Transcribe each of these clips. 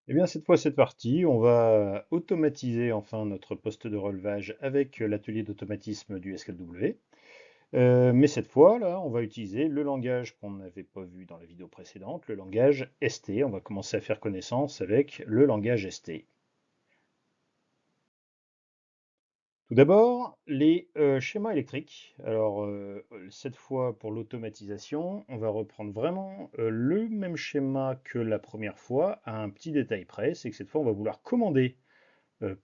Eh bien, cette fois, c'est parti. On va automatiser enfin notre poste de relevage avec l'atelier d'automatisme du SKW. Mais cette fois, là, on va utiliser le langage qu'on n'avait pas vu dans la vidéo précédente, le langage ST. On va commencer à faire connaissance avec le langage ST. Tout d'abord, les schémas électriques. Alors, cette fois, pour l'automatisation, on va reprendre vraiment le même schéma que la première fois, à un petit détail près. C'est que cette fois, on va vouloir commander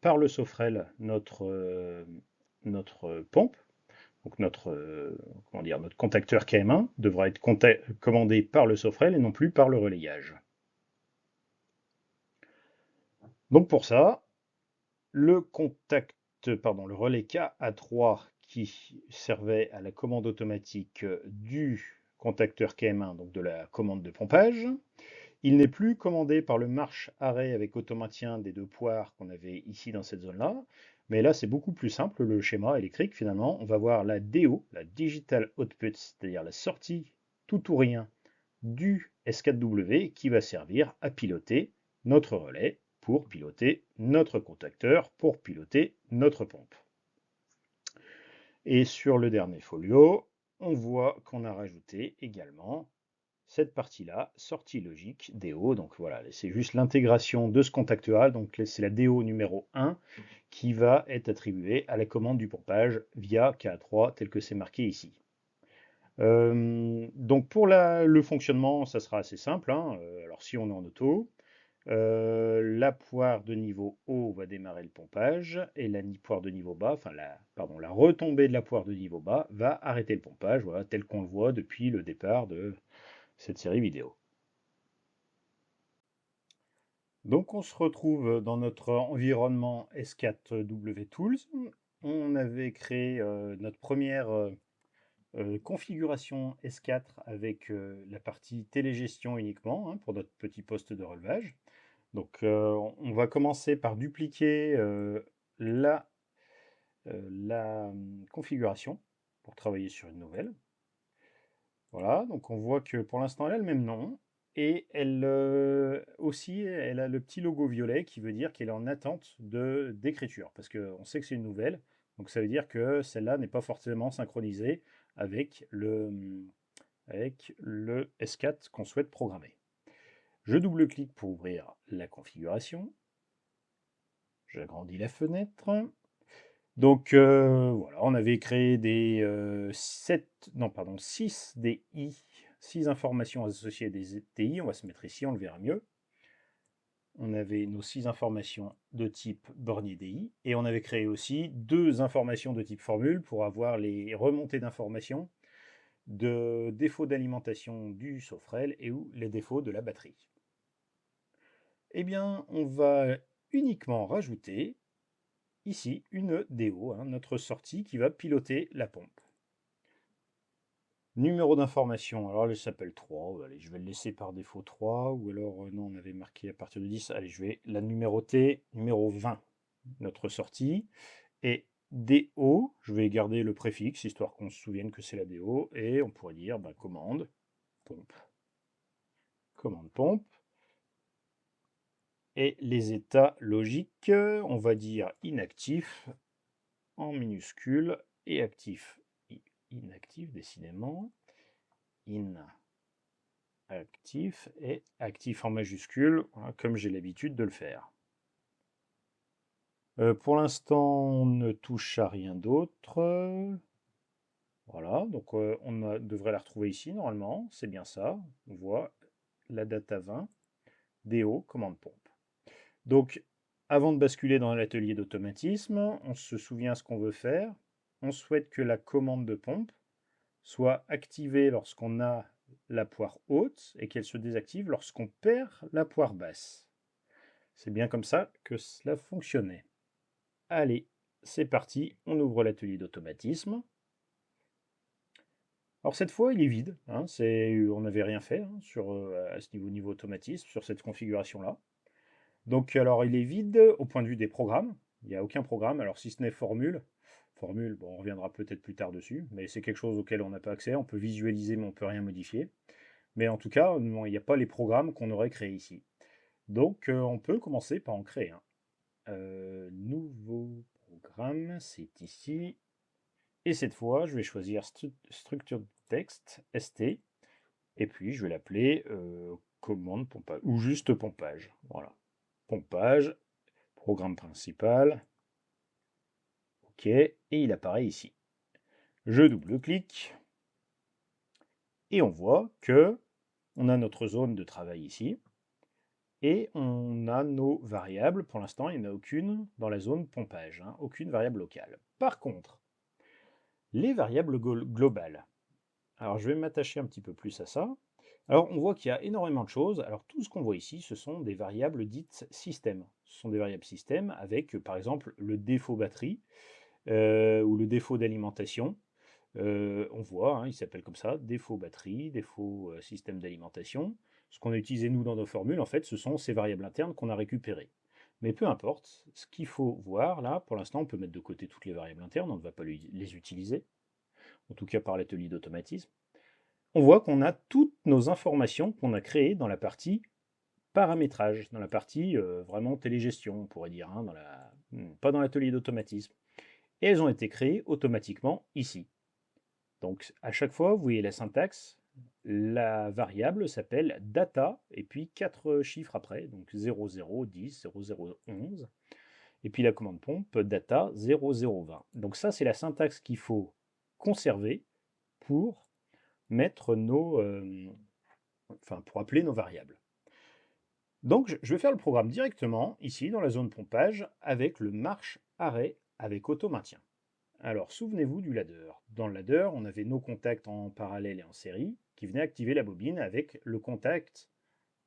par le sauverel notre pompe, donc comment dire, notre contacteur KM1 devra être commandé par le sauverel et non plus par le relayage. Donc pour ça, le relais KA3 qui servait à la commande automatique du contacteur KM1, donc de la commande de pompage, il n'est plus commandé par le marche-arrêt avec automaintien des deux poires qu'on avait ici dans cette zone-là. Mais là, c'est beaucoup plus simple, le schéma électrique, finalement. On va voir la DO, la Digital Output, c'est-à-dire la sortie tout ou rien du S4W qui va servir à piloter notre relais pour piloter notre contacteur, pour piloter notre pompe. Et sur le dernier folio, on voit qu'on a rajouté également cette partie-là, sortie logique, DO. Donc voilà, c'est juste l'intégration de ce contacteur. Donc c'est la DO numéro 1 qui va être attribuée à la commande du pompage via KA3 tel que c'est marqué ici. Donc pour le fonctionnement, ça sera assez simple, hein. Alors si on est en auto, la poire de niveau haut va démarrer le pompage et la poire de niveau bas, enfin la retombée de la poire de niveau bas va arrêter le pompage, voilà, tel qu'on le voit depuis le départ de cette série vidéo. Donc on se retrouve dans notre environnement S4W Tools. On avait créé notre première configuration S4 avec la partie télégestion uniquement, hein, pour notre petit poste de relevage. Donc on va commencer par dupliquer la configuration pour travailler sur une nouvelle. Voilà, donc on voit que pour l'instant elle a le même nom et elle aussi elle a le petit logo violet qui veut dire qu'elle est en attente d'écriture parce qu'on sait que c'est une nouvelle, donc ça veut dire que celle-là n'est pas forcément synchronisée avec le S4 qu'on souhaite programmer. Je double-clique pour ouvrir la configuration. J'agrandis la fenêtre. Donc voilà, on avait créé des 6 DI, 6 informations associées à des TI. On va se mettre ici, on le verra mieux. On avait nos 6 informations de type bornier DI et on avait créé aussi 2 informations de type formule pour avoir les remontées d'informations de défauts d'alimentation du sauverel et ou les défauts de la batterie. Eh bien, on va uniquement rajouter ici une DO, hein, notre sortie qui va piloter la pompe. Numéro d'information, alors elle s'appelle 3, allez, je vais le laisser par défaut 3, ou alors non, on avait marqué à partir de 10, allez, je vais la numéroter, numéro 20, notre sortie, et DO, je vais garder le préfixe, histoire qu'on se souvienne que c'est la DO, et on pourrait dire commande, pompe, commande pompe, et les états logiques, on va dire inactif, en minuscule, et actif, inactif décidément, inactif et actif en majuscule, hein, comme j'ai l'habitude de le faire. Pour l'instant, on ne touche à rien d'autre. Voilà, donc devrait la retrouver ici normalement, c'est bien ça. On voit la data 20, DO, commande pompe. Donc, avant de basculer dans l'atelier d'automatisme, on se souvient ce qu'on veut faire. On souhaite que la commande de pompe soit activée lorsqu'on a la poire haute et qu'elle se désactive lorsqu'on perd la poire basse. C'est bien comme ça que cela fonctionnait. Allez, c'est parti, on ouvre l'atelier d'automatisme. Alors cette fois, il est vide, hein, on n'avait rien fait, hein, à ce niveau automatisme, sur cette configuration-là. Donc alors il est vide au point de vue des programmes, il n'y a aucun programme, alors si ce n'est formule. Formule, bon, on reviendra peut-être plus tard dessus, mais c'est quelque chose auquel on n'a pas accès, on peut visualiser mais on ne peut rien modifier. Mais en tout cas, il n'y a pas les programmes qu'on aurait créés ici. Donc, on peut commencer par en créer un. Nouveau programme, c'est ici. Et cette fois, je vais choisir structure de texte, ST, et puis je vais l'appeler commande pompage, ou juste pompage. Voilà. Pompage, programme principal. OK, et il apparaît ici. Je double-clique, et on voit que on a notre zone de travail ici, et on a nos variables. Pour l'instant, il n'y en a aucune dans la zone pompage, hein, aucune variable locale. Par contre, les variables globales. Alors, je vais m'attacher un petit peu plus à ça. Alors, on voit qu'il y a énormément de choses. Alors, tout ce qu'on voit ici, ce sont des variables dites système. Ce sont des variables système avec, par exemple, le défaut batterie ou le défaut d'alimentation. On voit, hein, il s'appelle comme ça, défaut batterie, défaut système d'alimentation. Ce qu'on a utilisé nous dans nos formules, en fait, ce sont ces variables internes qu'on a récupérées. Mais peu importe, ce qu'il faut voir là, pour l'instant, on peut mettre de côté toutes les variables internes, on ne va pas les utiliser, en tout cas par l'atelier d'automatisme. On voit qu'on a toutes nos informations qu'on a créées dans la partie paramétrage, dans la partie vraiment télégestion, on pourrait dire, hein, pas dans l'atelier d'automatisme. Et elles ont été créées automatiquement ici. Donc à chaque fois, vous voyez la syntaxe, la variable s'appelle data, et puis 4 chiffres après, donc 00, 10, 00, 11, et puis la commande pompe data 0020. Donc ça, c'est la syntaxe qu'il faut conserver pour mettre pour appeler nos variables. Donc je vais faire le programme directement ici dans la zone pompage avec le marche-arrêt avec auto-maintien. Alors, souvenez-vous du ladder. Dans le ladder, on avait nos contacts en parallèle et en série qui venaient activer la bobine avec le contact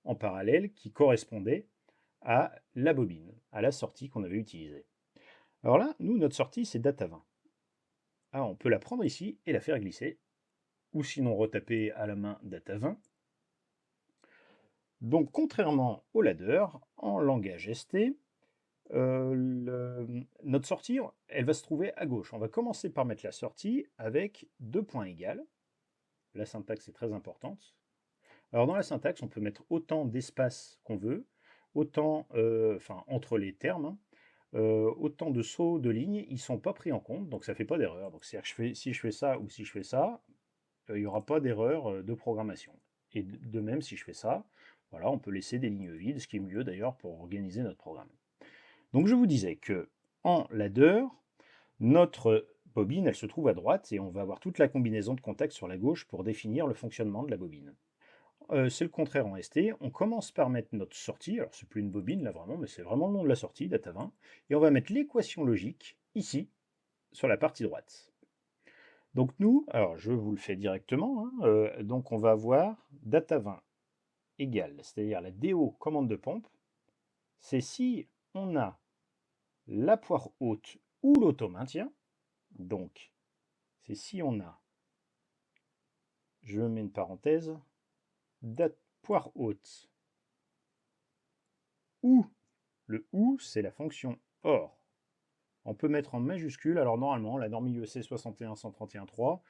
en parallèle qui correspondait à la bobine, à la sortie qu'on avait utilisée. Alors là, nous, notre sortie, c'est data 20. Alors, on peut la prendre ici et la faire glisser, ou sinon retaper à la main data 20. Donc, contrairement au ladder, en langage ST, notre sortie, elle va se trouver à gauche. On va commencer par mettre la sortie avec deux points égales. La syntaxe est très importante. Alors dans la syntaxe, on peut mettre autant d'espace qu'on veut, autant, entre les termes, hein, autant de sauts de lignes, ils ne sont pas pris en compte, donc ça ne fait pas d'erreur. Donc c'est-à-dire que si je fais ça ou si je fais ça, il n'y aura pas d'erreur de programmation. Et de même, si je fais ça, voilà, on peut laisser des lignes vides, ce qui est mieux d'ailleurs pour organiser notre programme. Donc je vous disais que en ladder, notre bobine, elle se trouve à droite et on va avoir toute la combinaison de contacts sur la gauche pour définir le fonctionnement de la bobine. C'est le contraire en ST. On commence par mettre notre sortie. Alors, c'est plus une bobine là vraiment, mais c'est vraiment le nom de la sortie, data 20. Et on va mettre l'équation logique ici, sur la partie droite. Donc, nous, alors je vous le fais directement. Hein, donc, on va avoir data 20 égale, c'est-à-dire la DO commande de pompe. C'est si on a la poire haute ou l'auto-maintien. Donc, c'est si on a, je mets une parenthèse, poire haute ou, le ou, c'est la fonction OR. On peut mettre en majuscule, alors normalement, la norme IEC 61131.3,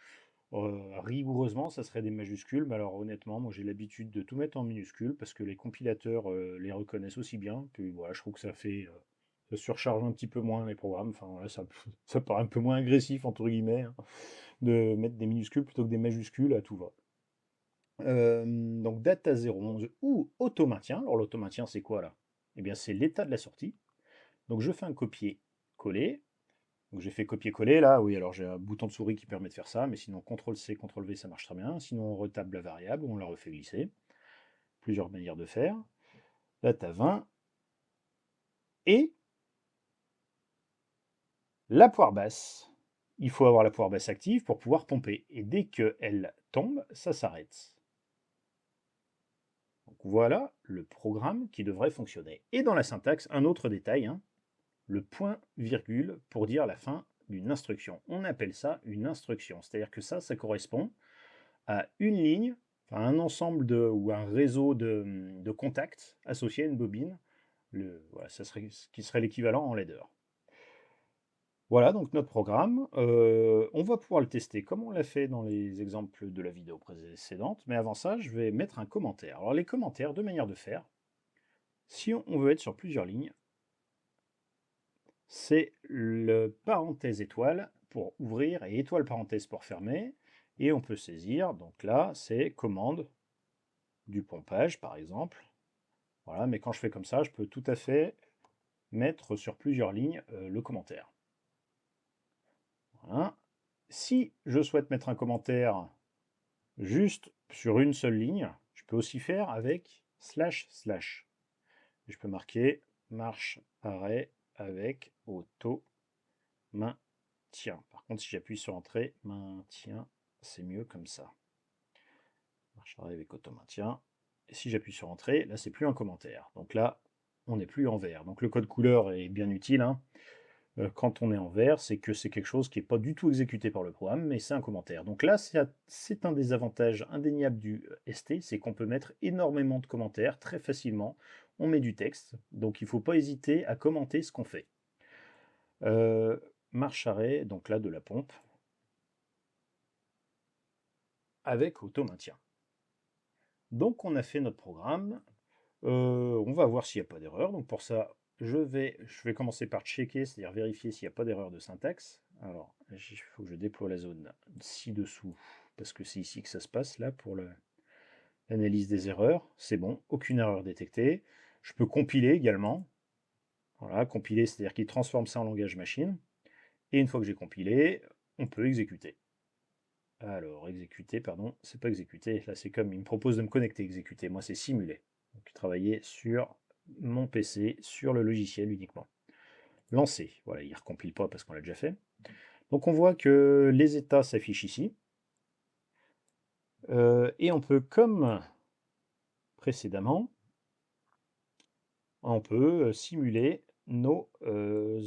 rigoureusement, ça serait des majuscules, mais alors honnêtement, moi j'ai l'habitude de tout mettre en minuscule parce que les compilateurs les reconnaissent aussi bien, puis voilà, je trouve que ça surcharge un petit peu moins les programmes, enfin voilà, ça paraît un peu moins agressif, entre guillemets, hein, de mettre des minuscules plutôt que des majuscules, à tout va. Donc data 011 ou auto-maintien. Alors l'auto-maintien, c'est quoi là? Eh bien, c'est l'état de la sortie. Donc je fais un copier-coller. Donc j'ai fait copier-coller là, oui, alors j'ai un bouton de souris qui permet de faire ça, mais sinon CTRL-C, CTRL-V, ça marche très bien. Sinon on retape la variable, on la refait glisser. Plusieurs manières de faire. Data 20. Et la poire basse. Il faut avoir la poire basse active pour pouvoir pomper. Et dès qu'elle tombe, ça s'arrête. Donc voilà le programme qui devrait fonctionner. Et dans la syntaxe, un autre détail, hein, le point virgule pour dire la fin d'une instruction. On appelle ça une instruction. C'est-à-dire que ça correspond à une ligne, enfin un ensemble ou un réseau de contacts associés à une bobine. Voilà, ça serait ce qui serait l'équivalent en ladder. Voilà donc notre programme. On va pouvoir le tester comme on l'a fait dans les exemples de la vidéo précédente, mais avant ça, je vais mettre un commentaire. Alors les commentaires, deux manières de faire. Si on veut être sur plusieurs lignes, c'est le parenthèse étoile pour ouvrir et étoile parenthèse pour fermer. Et on peut saisir, donc là, c'est commande du pompage, par exemple. Voilà, mais quand je fais comme ça, je peux tout à fait mettre sur plusieurs lignes le commentaire. Voilà. Si je souhaite mettre un commentaire juste sur une seule ligne, je peux aussi faire avec slash slash. Je peux marquer marche arrêt avec auto maintien. Par contre, si j'appuie sur entrée, maintien, c'est mieux comme ça. Marche arrêt avec auto maintien. Et si j'appuie sur entrée, là c'est plus un commentaire. Donc là, on n'est plus en vert. Donc le code couleur est bien utile, hein. Quand on est en vert, c'est que c'est quelque chose qui n'est pas du tout exécuté par le programme, mais c'est un commentaire. Donc là, c'est un des avantages indéniables du ST, c'est qu'on peut mettre énormément de commentaires très facilement. On met du texte, donc il ne faut pas hésiter à commenter ce qu'on fait. Marche arrêt, donc là de la pompe, avec auto-maintien. Donc on a fait notre programme. On va voir s'il n'y a pas d'erreur. Donc pour ça, je vais commencer par checker, c'est-à-dire vérifier s'il n'y a pas d'erreur de syntaxe. Alors, il faut que je déploie la zone ci-dessous, parce que c'est ici que ça se passe, là, pour l'analyse des erreurs. C'est bon, aucune erreur détectée. Je peux compiler également. Voilà, compiler, c'est-à-dire qu'il transforme ça en langage machine. Et une fois que j'ai compilé, on peut exécuter. Alors, exécuter, pardon, c'est pas exécuter. Là, c'est comme il me propose de me connecter, exécuter. Moi, c'est simuler. Donc, travailler sur mon PC, sur le logiciel uniquement. Lancer. Voilà, il ne recompile pas parce qu'on l'a déjà fait. Donc, on voit que les états s'affichent ici. Et on peut, comme précédemment, on peut simuler nos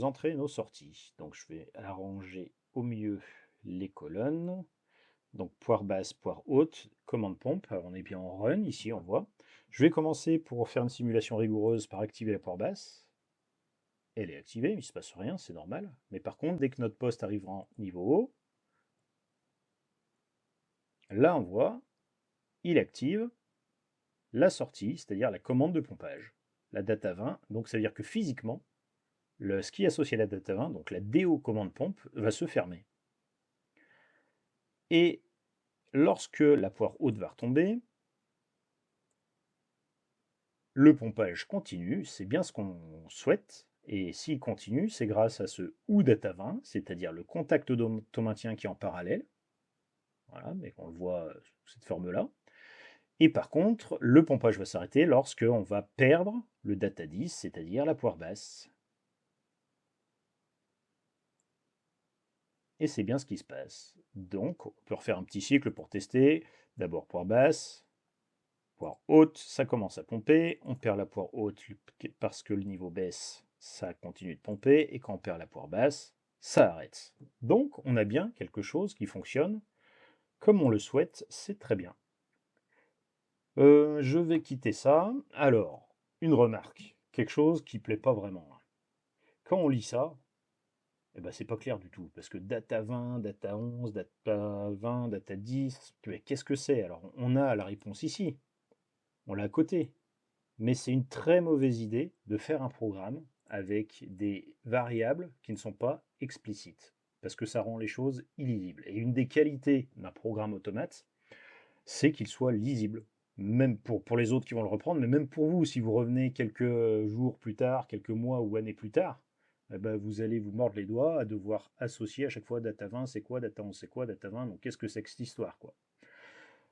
entrées et nos sorties. Donc, je vais arranger au milieu les colonnes. Donc poire basse, poire haute, commande pompe. Alors on est bien en run, ici on voit. Je vais commencer pour faire une simulation rigoureuse par activer la poire basse. Elle est activée, il ne se passe rien, c'est normal. Mais par contre, dès que notre poste arrivera en niveau haut, là on voit, il active la sortie, c'est-à-dire la commande de pompage, la data 20. Donc ça veut dire que physiquement, ce qui est associé à la data 20, donc la DO commande pompe, va se fermer. Et lorsque la poire haute va retomber, le pompage continue, c'est bien ce qu'on souhaite, et s'il continue, c'est grâce à ce ou data 20, c'est-à-dire le contact d'auto-maintien qui est en parallèle, voilà, mais on le voit sous cette forme-là. Et par contre, le pompage va s'arrêter lorsque on va perdre le data 10, c'est-à-dire la poire basse. Et c'est bien ce qui se passe. Donc, on peut refaire un petit cycle pour tester. D'abord poire basse, poire haute, ça commence à pomper. On perd la poire haute parce que le niveau baisse, ça continue de pomper. Et quand on perd la poire basse, ça arrête. Donc, on a bien quelque chose qui fonctionne comme on le souhaite. C'est très bien. Je vais quitter ça. Alors, une remarque. Quelque chose qui ne plaît pas vraiment. Quand on lit ça, eh ben, c'est pas clair du tout. Parce que data 20, data 11, data 20, data 10, qu'est-ce que c'est? Alors, on a la réponse ici. On l'a à côté. Mais c'est une très mauvaise idée de faire un programme avec des variables qui ne sont pas explicites, parce que ça rend les choses illisibles. Et une des qualités d'un programme automate, c'est qu'il soit lisible, même pour les autres qui vont le reprendre, mais même pour vous, si vous revenez quelques jours plus tard, quelques mois ou années plus tard, eh ben vous allez vous mordre les doigts à devoir associer à chaque fois data 20, c'est quoi, data 11, c'est quoi, data 20, donc qu'est-ce que c'est que cette histoire, quoi.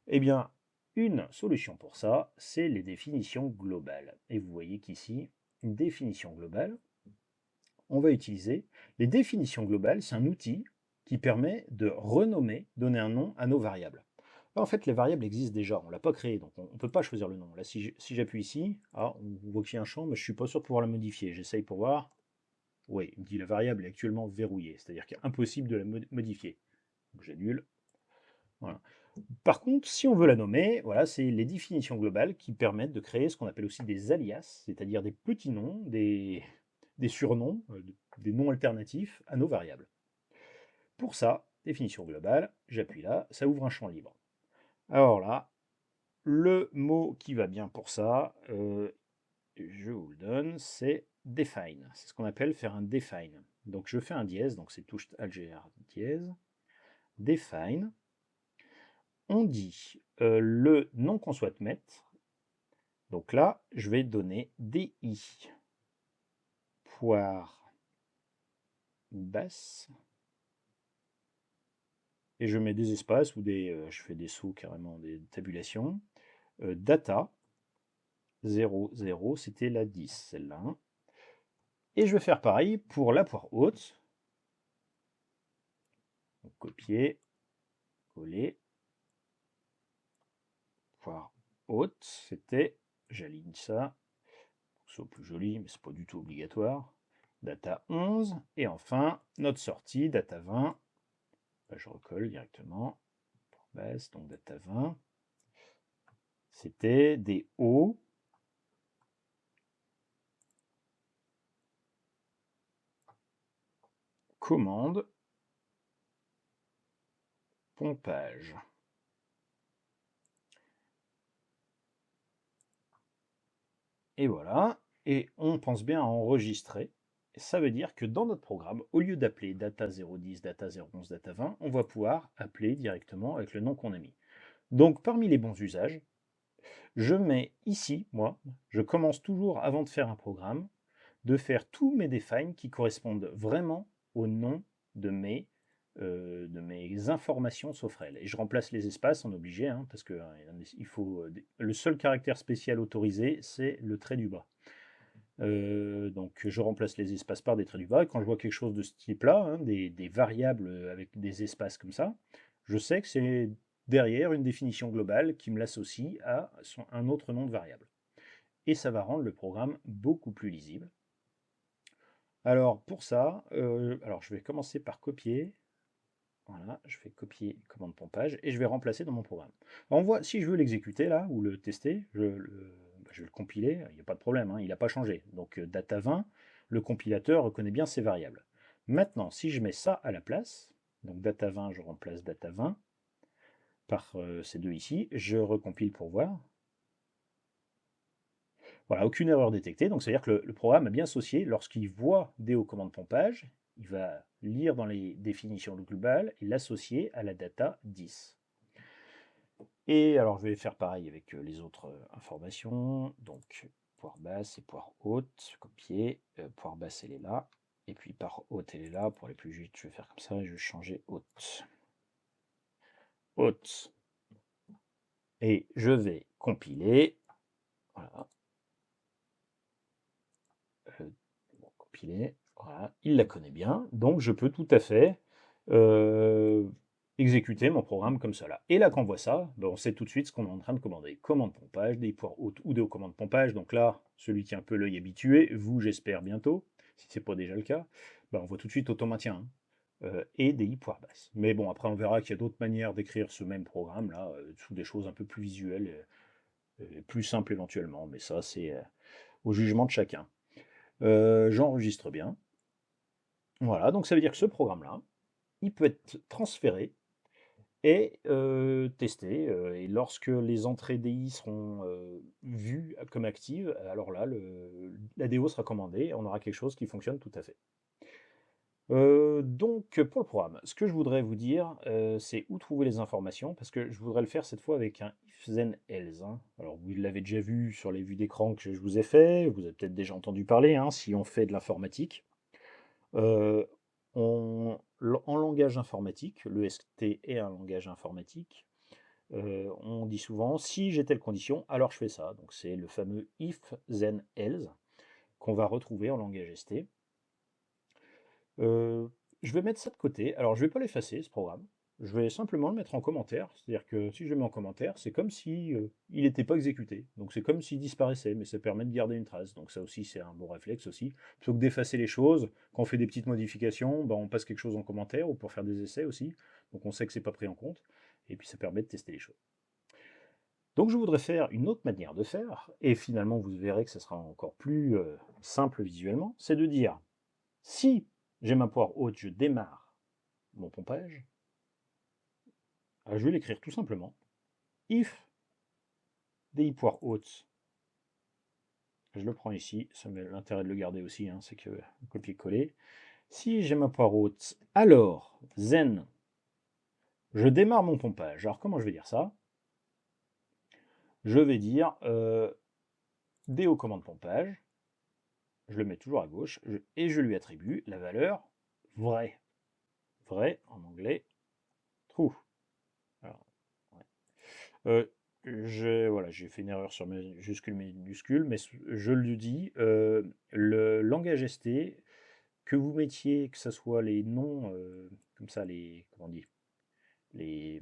Eh bien, une solution pour ça, c'est les définitions globales. Et vous voyez qu'ici, une définition globale, on va utiliser les définitions globales, c'est un outil qui permet de renommer, donner un nom à nos variables. Là, en fait, les variables existent déjà, on ne l'a pas créé, donc on ne peut pas choisir le nom. Là, si j'appuie ici, on voit qu'il y a un champ, mais je ne suis pas sûr de pouvoir la modifier. J'essaye pour voir. Oui, il me dit la variable est actuellement verrouillée, c'est-à-dire qu'il est impossible de la modifier. Donc j'annule. Voilà. Par contre, si on veut la nommer, voilà, c'est les définitions globales qui permettent de créer ce qu'on appelle aussi des alias, c'est-à-dire des petits noms, des surnoms, des noms alternatifs à nos variables. Pour ça, définition globale, j'appuie là, ça ouvre un champ libre. Alors là, le mot qui va bien pour ça, je vous le donne, c'est define. C'est ce qu'on appelle faire un define. Donc je fais un dièse, donc c'est touche algébre dièse. Define. On dit le nom qu'on souhaite mettre. Donc là, je vais donner di. Poire basse. Et je mets des espaces ou je fais des sauts carrément, des tabulations. Data 0, 0, c'était la 10, celle-là. Et je vais faire pareil pour la poire haute. Donc, copier, coller. Poire haute, c'était, j'aligne ça, pour que ce soit plus joli, mais c'est pas du tout obligatoire. Data 11, et enfin, notre sortie, data 20. Bah, je recolle directement. Basse, donc data 20. C'était des hauts. Commande. Pompage. Et voilà. Et on pense bien à enregistrer. Ça veut dire que dans notre programme, au lieu d'appeler data 010, data 011, data 20, on va pouvoir appeler directement avec le nom qu'on a mis. Donc parmi les bons usages, je mets ici, moi, je commence toujours avant de faire un programme, de faire tous mes defines qui correspondent vraiment au nom de mes informations Sofrel. Et je remplace les espaces en obligé, hein, parce que il faut, le seul caractère spécial autorisé, c'est le trait du bas. Donc je remplace les espaces par des traits du bas, et quand je vois quelque chose de ce type-là, hein, des variables avec des espaces comme ça, je sais que c'est derrière une définition globale qui me l'associe à un autre nom de variable. Et ça va rendre le programme beaucoup plus lisible. Alors pour ça, alors je vais commencer par copier. Voilà, je fais copier commande pompage et je vais remplacer dans mon programme. Alors on voit, si je veux l'exécuter là, ou le tester, je vais le compiler, il n'y a pas de problème, hein, il n'a pas changé. Donc data 20, le compilateur reconnaît bien ces variables. Maintenant, si je mets ça à la place, donc data 20, je remplace data 20 par ces deux ici, je recompile pour voir. Voilà, aucune erreur détectée, donc c'est-à-dire que le programme a bien associé, lorsqu'il voit DO commande pompage, il va lire dans les définitions globales et l'associer à la data 10. Et alors, je vais faire pareil avec les autres informations. Donc, poire basse et poire haute, copier. Poire basse, elle est là. Et puis, par haute, elle est là. Pour aller plus vite, je vais faire comme ça et je vais changer haute. Haute. Et je vais compiler. Voilà. Compiler. Voilà. Il la connaît bien. Donc, je peux tout à fait exécuter mon programme comme cela. Et là, quand on voit ça, ben, on sait tout de suite ce qu'on est en train de commander. Commande pompage, des poires hautes ou des commandes pompage. Donc là, celui qui a un peu l'œil habitué, vous, j'espère bientôt, si ce n'est pas déjà le cas, ben, on voit tout de suite automaintien. Et des poires basses. Mais bon, après, on verra qu'il y a d'autres manières d'écrire ce même programme, là, sous des choses un peu plus visuelles, plus simples éventuellement. Mais ça, c'est au jugement de chacun. J'enregistre bien. Voilà, donc ça veut dire que ce programme-là, il peut être transféré et testé. Et lorsque les entrées DI seront vues comme actives, alors là, la DO sera commandée et on aura quelque chose qui fonctionne tout à fait. Donc pour le programme, ce que je voudrais vous dire, c'est où trouver les informations, parce que je voudrais le faire cette fois avec un if then else, hein. Alors vous l'avez déjà vu sur les vues d'écran que je vous ai fait, vous avez peut-être déjà entendu parler, hein, si on fait de l'informatique. Euh, en langage informatique, l'EST est un langage informatique, on dit souvent si j'ai telle condition, alors je fais ça. Donc c'est le fameux if then else qu'on va retrouver en langage ST. Je vais mettre ça de côté. Alors, je ne vais pas l'effacer, ce programme. Je vais simplement le mettre en commentaire. C'est-à-dire que si je le mets en commentaire, c'est comme si il n'était pas exécuté. Donc, c'est comme s'il disparaissait, mais ça permet de garder une trace. Donc, ça aussi, c'est un bon réflexe aussi. Plutôt que d'effacer les choses, quand on fait des petites modifications, ben, on passe quelque chose en commentaire ou pour faire des essais aussi. Donc, on sait que c'est pas pris en compte. Et puis, ça permet de tester les choses. Donc, je voudrais faire une autre manière de faire. Et finalement, vous verrez que ce sera encore plus simple visuellement. C'est de dire, si j'ai ma poire haute, je démarre mon pompage. Je vais l'écrire tout simplement. If des poires hautes, je le prends ici, ça met l'intérêt de le garder aussi, hein, c'est que copier-coller. Si j'ai ma poire haute, alors, zen, je démarre mon pompage. Alors comment je vais dire ça? Je vais dire D aux commandes pompage, je le mets toujours à gauche, et je lui attribue la valeur vrai. Vrai, en anglais, true. Alors, ouais. Voilà, j'ai fait une erreur sur majuscule minuscule, mais je le dis, le langage ST, que vous mettiez, que ce soit les noms, comme ça, comment on dit, les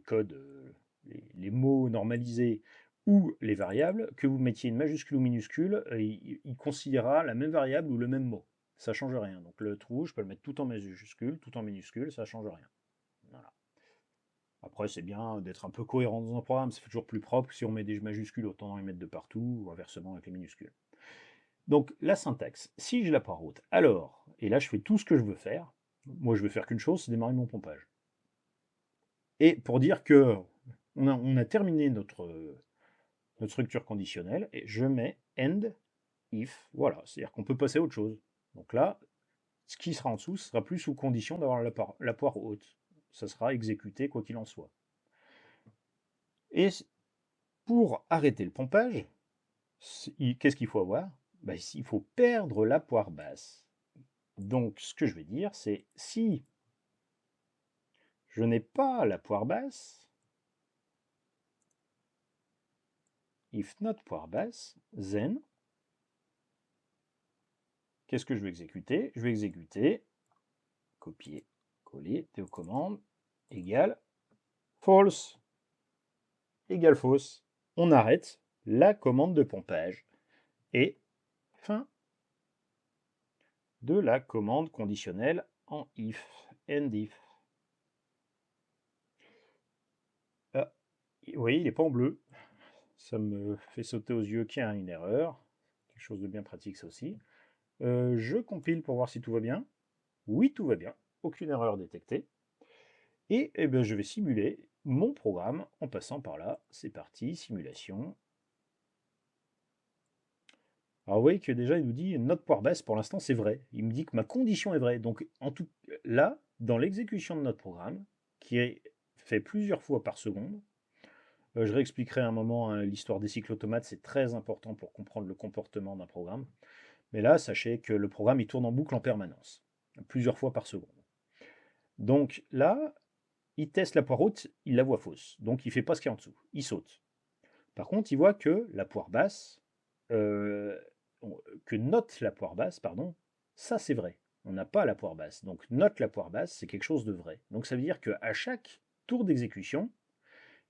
codes, les mots normalisés ou les variables, que vous mettiez une majuscule ou minuscule, il considérera la même variable ou le même mot. Ça ne change rien. Donc le trou, je peux le mettre tout en majuscule, tout en minuscule, ça ne change rien. Voilà. Après, c'est bien d'être un peu cohérent dans un programme, ça fait toujours plus propre. Si on met des majuscules, autant en mettre de partout, ou inversement avec les minuscules. Donc la syntaxe, si je la pars haute, alors, et là je fais tout ce que je veux faire, moi je veux faire qu'une chose, c'est démarrer mon pompage. Et pour dire que on a terminé notre structure conditionnelle, et je mets end if, voilà, c'est-à-dire qu'on peut passer à autre chose. Donc là, ce qui sera en dessous, ce sera plus sous condition d'avoir la poire haute. Ça sera exécuté quoi qu'il en soit. Et pour arrêter le pompage, qu'est-ce qu'il faut avoir? Ben, il faut perdre la poire basse. Donc ce que je vais dire, c'est si je n'ai pas la poire basse, if not poire basse, then, qu'est-ce que je vais exécuter? Je vais exécuter, copier, coller, commande, égale false, égale fausse. On arrête la commande de pompage et fin de la commande conditionnelle en if, end if. Ah, vous voyez, il n'est pas en bleu. Ça me fait sauter aux yeux qu'il y a une erreur. Quelque chose de bien pratique, ça aussi. Je compile pour voir si tout va bien. Oui, tout va bien. Aucune erreur détectée. Et eh ben, je vais simuler mon programme en passant par là. C'est parti, simulation. Alors vous voyez que déjà, il nous dit notre poire basse, pour l'instant, c'est vrai. Il me dit que ma condition est vraie. Donc, en tout là, dans l'exécution de notre programme, qui est fait plusieurs fois par seconde, je réexpliquerai un moment hein, l'histoire des cycles automates, c'est très important pour comprendre le comportement d'un programme. Mais là, sachez que le programme, il tourne en boucle en permanence, plusieurs fois par seconde. Donc là, il teste la poire haute, il la voit fausse. Donc il ne fait pas ce qu'il y a en dessous, il saute. Par contre, il voit que la poire basse, euh, que note la poire basse, pardon, ça c'est vrai. On n'a pas la poire basse. Donc note la poire basse, c'est quelque chose de vrai. Donc ça veut dire qu'à chaque tour d'exécution,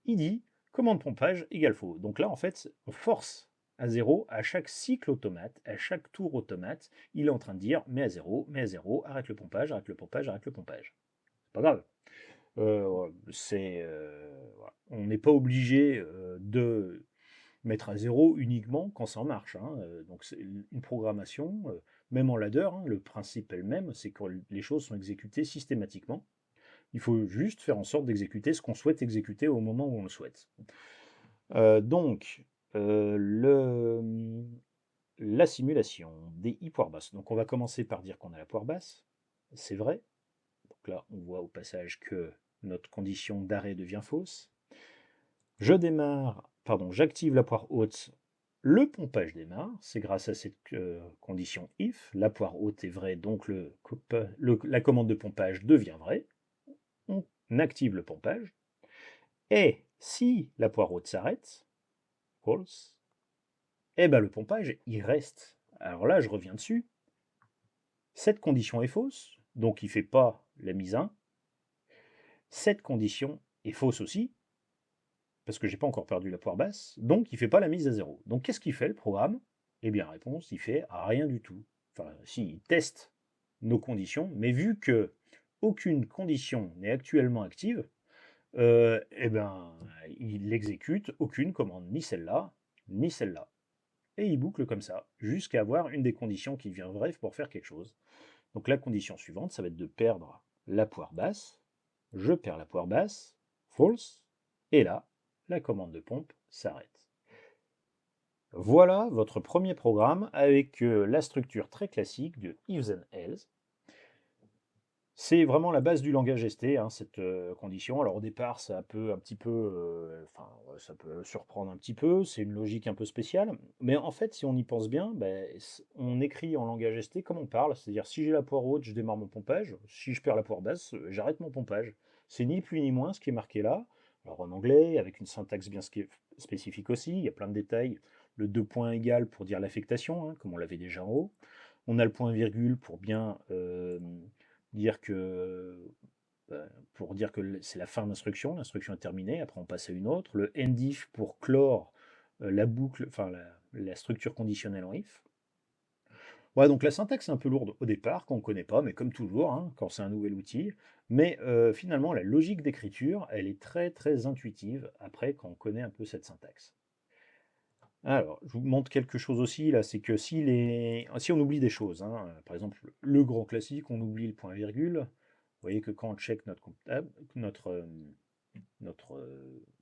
il dit commande pompage égale faux. Donc là, en fait, on force à zéro à chaque cycle automate, à chaque tour automate, il est en train de dire mets à zéro, arrête le pompage, arrête le pompage, arrête le pompage. C'est pas grave. Voilà. On n'est pas obligé de mettre à zéro uniquement quand ça en marche. Hein. Donc c'est une programmation, même en ladder, hein, le principe est le même, c'est que les choses sont exécutées systématiquement. Il faut juste faire en sorte d'exécuter ce qu'on souhaite exécuter au moment où on le souhaite. Donc, la simulation des poires basses. Donc, on va commencer par dire qu'on a la poire basse. C'est vrai. Donc là, on voit au passage que notre condition d'arrêt devient fausse. Je démarre, pardon, j'active la poire haute. Le pompage démarre. C'est grâce à cette condition if. La poire haute est vraie, donc la commande de pompage devient vraie. On active le pompage. Et si la poire haute s'arrête, false, eh ben le pompage, il reste. Alors là, je reviens dessus. Cette condition est fausse, donc il ne fait pas la mise 1. Cette condition est fausse aussi, parce que je n'ai pas encore perdu la poire basse, donc il ne fait pas la mise à 0. Donc qu'est-ce qu'il fait le programme? Eh bien, réponse, il fait rien du tout. Enfin, si, il teste nos conditions, mais vu que aucune condition n'est actuellement active, eh ben, il exécute aucune commande, ni celle-là, ni celle-là. Et il boucle comme ça, jusqu'à avoir une des conditions qui devient vraie pour faire quelque chose. Donc la condition suivante, ça va être de perdre la poire basse. Je perds la poire basse, false, et là, la commande de pompe s'arrête. Voilà votre premier programme avec la structure très classique de ifs and else. C'est vraiment la base du langage ST, hein, cette condition. Alors au départ, ça peut un petit peu, ça peut surprendre un petit peu. C'est une logique un peu spéciale. Mais en fait, si on y pense bien, ben, on écrit en langage ST comme on parle. C'est-à-dire, si j'ai la poire haute, je démarre mon pompage. Si je perds la poire basse, j'arrête mon pompage. C'est ni plus ni moins ce qui est marqué là. Alors en anglais, avec une syntaxe bien spécifique aussi, il y a plein de détails. Le deux points égal pour dire l'affectation, hein, comme on l'avait déjà en haut. On a le point virgule pour bien dire que pour dire que c'est la fin d'instruction, l'instruction est terminée, après on passe à une autre. Le endif pour clore la boucle, enfin la structure conditionnelle en if. Ouais, donc la syntaxe est un peu lourde au départ, qu'on ne connaît pas, mais comme toujours, hein, quand c'est un nouvel outil. Mais finalement, la logique d'écriture, elle est très très intuitive après quand on connaît un peu cette syntaxe. Alors, je vous montre quelque chose aussi là, c'est que si on oublie des choses, hein, par exemple le grand classique, on oublie le point virgule. Vous voyez que quand on check notre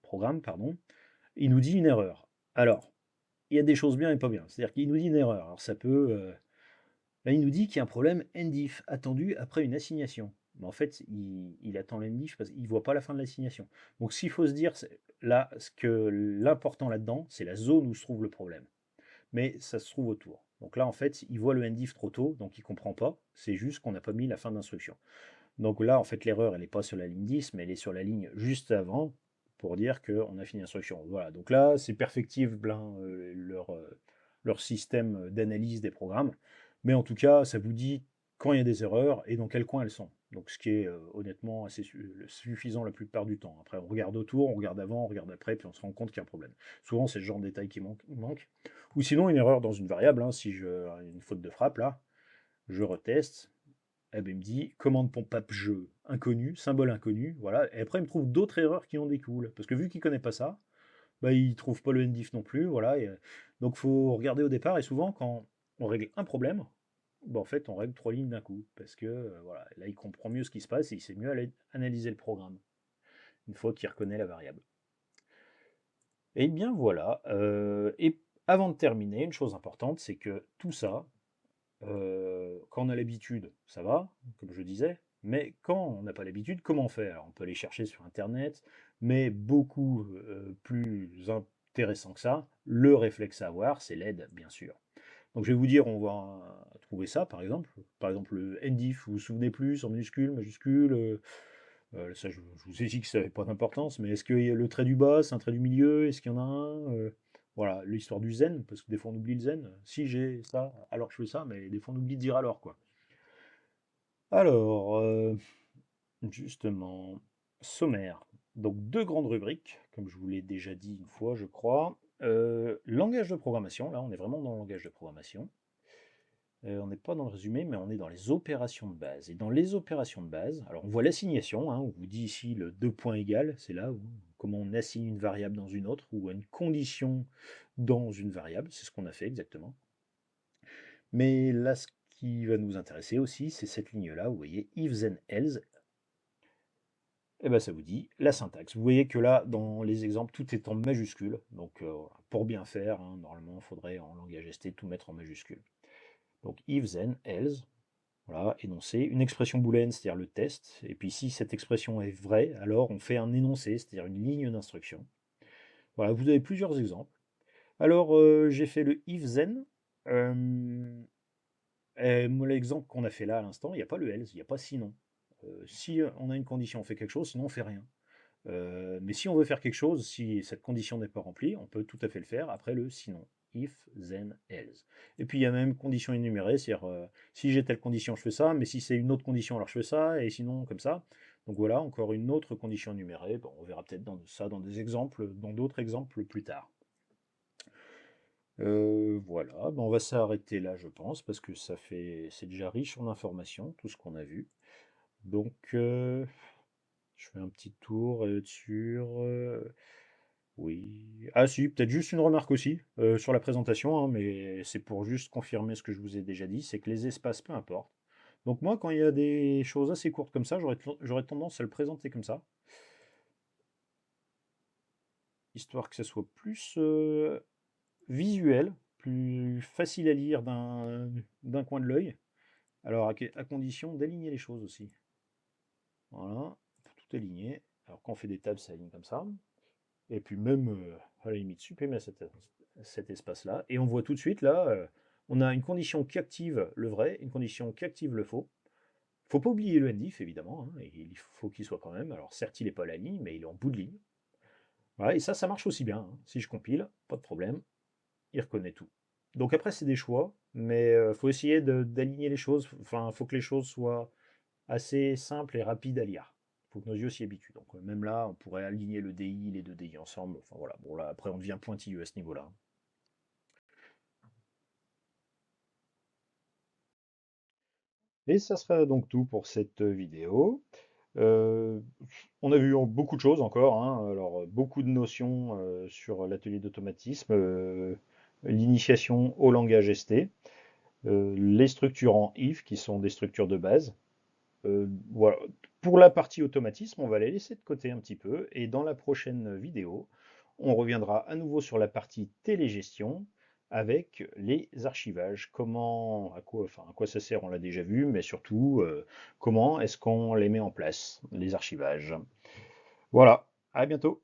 programme, pardon, il nous dit une erreur. Alors, il y a des choses bien et pas bien. C'est-à-dire qu'il nous dit une erreur. Alors ça peut, là, il nous dit qu'il y a un problème endif attendu après une assignation. Mais en fait, il attend l'endif parce qu'il ne voit pas la fin de l'assignation. Donc, s'il faut se dire, là, ce que l'important là-dedans, c'est la zone où se trouve le problème. Mais ça se trouve autour. Donc là, en fait, il voit le endif trop tôt, donc il ne comprend pas. C'est juste qu'on n'a pas mis la fin d'instruction. Donc là, en fait, l'erreur, elle n'est pas sur la ligne 10, mais elle est sur la ligne juste avant pour dire qu'on a fini l'instruction. Voilà, donc là, c'est perfectible hein, leur système d'analyse des programmes. Mais en tout cas, ça vous dit quand il y a des erreurs et dans quel coin elles sont. Donc ce qui est honnêtement assez suffisant la plupart du temps. Après, on regarde autour, on regarde avant, on regarde après, puis on se rend compte qu'il y a un problème. Souvent, c'est le genre de détail qui manque. Ou sinon, une erreur dans une variable, hein, si je une faute de frappe, là, je reteste, eh ben, il me dit commande pompe jeu inconnu, symbole inconnu, voilà. Et après, il me trouve d'autres erreurs qui en découlent. Parce que vu qu'il ne connaît pas ça, bah, il ne trouve pas le NDIF non plus, voilà. Donc, il faut regarder au départ. Et souvent, quand on règle un problème, bah, en fait, on règle trois lignes d'un coup. Parce que voilà, là, il comprend mieux ce qui se passe et il sait mieux analyser le programme une fois qu'il reconnaît la variable. Et bien voilà. Et avant de terminer, une chose importante, c'est que tout ça, quand on a l'habitude, ça va, comme je disais, mais quand on n'a pas l'habitude, comment faire? On peut aller chercher sur internet, mais beaucoup plus intéressant que ça, le réflexe à avoir, c'est l'aide, bien sûr. Donc je vais vous dire, on va trouver ça, par exemple le NDIF, vous vous souvenez plus, en minuscule, majuscule, ça je vous ai dit que ça n'avait pas d'importance, mais est-ce que le trait du bas, c'est un trait du milieu, est-ce qu'il y en a un? Voilà, l'histoire du zen, parce que des fois on oublie le zen. Si j'ai ça, alors je fais ça, mais des fois on oublie de dire alors, quoi. Alors, justement, sommaire. Donc deux grandes rubriques, comme je vous l'ai déjà dit une fois, je crois. Langage de programmation, là on est vraiment dans le langage de programmation. On n'est pas dans le résumé, mais on est dans les opérations de base. Et dans les opérations de base, alors on voit l'assignation, hein, on vous dit ici le deux points égal, c'est là où, comment on assigne une variable dans une autre, ou une condition dans une variable, c'est ce qu'on a fait exactement. Mais là, ce qui va nous intéresser aussi, c'est cette ligne-là, vous voyez, if then else, et ben ça vous dit la syntaxe. Vous voyez que là, dans les exemples, tout est en majuscule. Donc, pour bien faire, hein, normalement, il faudrait en langage ST tout mettre en majuscule. Donc, if then else, voilà, énoncé. Une expression booléenne, c'est-à-dire le test. Et puis si cette expression est vraie, alors on fait un énoncé, c'est-à-dire une ligne d'instruction. Voilà, vous avez plusieurs exemples. Alors, j'ai fait le if then. L'exemple qu'on a fait là à l'instant, il n'y a pas le else, il n'y a pas sinon. Si on a une condition, on fait quelque chose, sinon on fait rien. Mais si on veut faire quelque chose, si cette condition n'est pas remplie, on peut tout à fait le faire après le sinon. If, then, else. Et puis il y a même condition énumérée, c'est-à-dire si j'ai telle condition, je fais ça, mais si c'est une autre condition, alors je fais ça, et sinon comme ça. Donc voilà, encore une autre condition énumérée. Bon, on verra peut-être ça dans des exemples, dans d'autres exemples plus tard. Voilà, ben on va s'arrêter là, je pense, parce que c'est déjà riche en informations, tout ce qu'on a vu. Donc, je fais un petit tour sur. Oui. Ah si, peut-être juste une remarque aussi sur la présentation, hein, mais c'est pour juste confirmer ce que je vous ai déjà dit, c'est que les espaces, peu importe. Donc moi, quand il y a des choses assez courtes comme ça, j'aurais tendance à le présenter comme ça, histoire que ça soit plus visuel, plus facile à lire d'un coin de l'œil. Alors, à condition d'aligner les choses aussi. Voilà, faut tout aligner. Alors, quand on fait des tables, ça aligne comme ça. Et puis même, à la limite, supprimer cet espace-là. Et on voit tout de suite, là, on a une condition qui active le vrai, une condition qui active le faux. Faut pas oublier le NDIF, évidemment, hein, et il faut qu'il soit quand même. Alors certes, il n'est pas à la ligne, mais il est en bout de ligne. Voilà, et ça marche aussi bien, hein. Si je compile, pas de problème, il reconnaît tout. Donc après, c'est des choix, mais faut essayer d'aligner les choses. Enfin, faut que les choses soient assez simples et rapides à lire. Faut que nos yeux s'y habituent. Donc même là, on pourrait aligner le DI, les deux DI ensemble. Enfin voilà, bon là, après, on devient pointilleux à ce niveau-là. Et ça sera donc tout pour cette vidéo. Euh, on a vu beaucoup de choses encore, hein. Alors beaucoup de notions sur l'atelier d'automatisme, l'initiation au langage ST, les structures en if qui sont des structures de base. Voilà. Pour la partie automatisme, on va la laisser de côté un petit peu et dans la prochaine vidéo, on reviendra à nouveau sur la partie télégestion avec les archivages. À quoi ça sert, on l'a déjà vu, mais surtout, comment est-ce qu'on les met en place, les archivages. Voilà, à bientôt.